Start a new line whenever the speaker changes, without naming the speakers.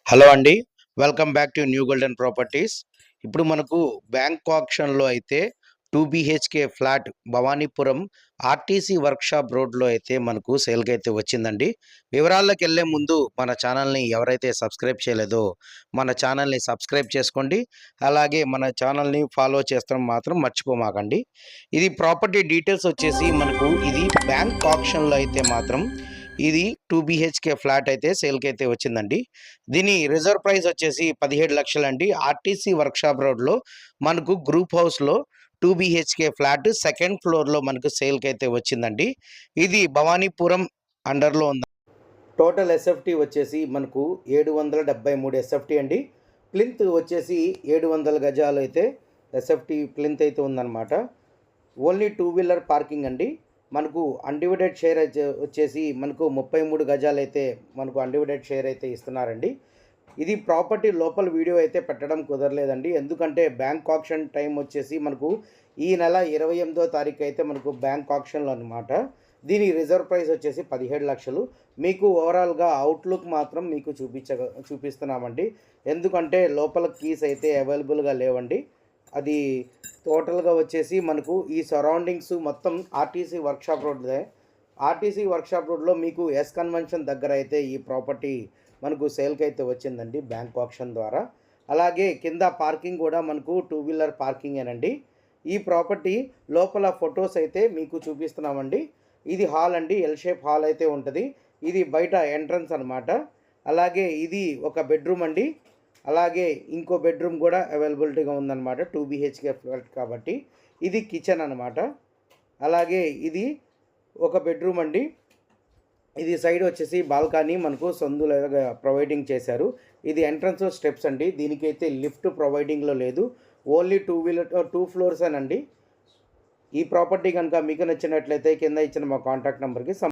Hello అండి. Welcome back to new golden properties. ఇప్పుడు మనకు బ్యాంక్ ఆక్షన్‌లో అయితే 2 BHK flat Bhavanipuram RTC workshop రోడ్‌లో అయితే మనకు సేల్‌కైతే వచ్చిందండి. వివరాల్లోకెళ్ళే ముందు మన ఛానల్‌ని ఎవరైతే సబ్స్క్రైబ్ చేయలేదో మన ఛానల్‌ని సబ్స్క్రైబ్ చేసుకోండి. అలాగే మన ఛానల్‌ని ఫాలో చేస్తడం మాత్రం మర్చిపోమాకండి. ఇది ప్రాపర్టీ డీటెయిల్స్ వచ్చేసి మనకు ఇది బ్యాంక్ ఆక్షన్‌లో అయితే మాత్రం ఇది 2 బీహెచ్‌కే ఫ్లాట్ అయితే సేల్‌కైతే వచ్చిందండి. దీని రిజర్వ్ ప్రైస్ వచ్చేసి 17,00,000 అండి. ఆర్టీసీ వర్క్‌షాప్ రోడ్‌లో మనకు గ్రూప్ హౌస్‌లో 2 బీహెచ్‌కే ఫ్లాట్ సెకండ్ ఫ్లోర్‌లో మనకు సేల్‌కైతే వచ్చిందండి. ఇది భవానీపురం అండర్‌లో ఉంది. టోటల్ ఎస్ఎఫ్టీ వచ్చేసి మనకు 773 ఎస్ఎఫ్టీ అండి. ప్లింత్ వచ్చేసి 700 గజాలు అయితే ఎస్ఎఫ్టీ ప్లింత్ అయితే ఉందన్నమాట. ఓన్లీ టూ వీలర్ పార్కింగ్ అండి. మనకు అన్‌డివైడెడ్ షేర్ అయితే వచ్చేసి మనకు 33 గజాలైతే మనకు అన్‌డివైడెడ్ షేర్ అయితే ఇస్తున్నారండి. ఇది ప్రాపర్టీ లోపల వీడియో అయితే పెట్టడం కుదరలేదండి. ఎందుకంటే బ్యాంక్ ఆక్షన్ టైం వచ్చేసి మనకు ఈ నెల 28వ తారీఖు అయితే మనకు బ్యాంక్ ఆక్షన్‌లో అనమాట. దీని రిజర్వ్ ప్రైస్ వచ్చేసి 17,00,000. మీకు ఓవరాల్‌గా అవుట్‌లుక్ మాత్రం మీకు చూపిస్తున్నామండి. ఎందుకంటే లోపల కీస్ అయితే అవైలబుల్‌గా లేవండి. అది టోటల్‌గా వచ్చేసి మనకు ఈ సరౌండింగ్స్ మొత్తం ఆర్టీసీ వర్క్‌షాప్ రోడ్‌దే. ఆర్టీసీ వర్క్‌షాప్ రోడ్‌లో మీకు ఎస్ కన్వెన్షన్ దగ్గర అయితే ఈ ప్రాపర్టీ మనకు సేల్‌కి అయితే వచ్చిందండి బ్యాంక్ ఆక్షన్ ద్వారా. అలాగే కింద పార్కింగ్ కూడా మనకు టూ వీలర్ పార్కింగేనండి. ఈ ప్రాపర్టీ లోపల ఫొటోస్ అయితే మీకు చూపిస్తున్నామండి. ఇది హాల్ అండి. ఎల్ షేప్ హాల్ అయితే ఉంటది. ఇది బయట ఎంట్రన్స్ అనమాట. అలాగే ఇది ఒక బెడ్‌రూమ్ అండి. అలాగే ఇంకో బెడ్‌రూమ్ కూడా అవైలబిలిటీగా ఉందన్నమాట. 2 బీహెచ్‌కే ఫ్లాట్ కాబట్టి. ఇది కిచెన్ అనమాట. అలాగే ఇది ఒక బెడ్‌రూమ్ అండి. ఇది సైడ్ వచ్చేసి బాల్కనీ మనకు సందులాగా ప్రొవైడింగ్ చేశారు. ఇది ఎంట్రన్స్ స్టెప్స్ అండి. దీనికైతే లిఫ్ట్ ప్రొవైడింగ్‌లో లేదు. ఓన్లీ 2 ఫ్లోర్సేనండి. ఈ ప్రాపర్టీ కనుక మీకు నచ్చినట్లయితే కింద ఇచ్చిన మా కాంటాక్ట్ నంబర్‌కి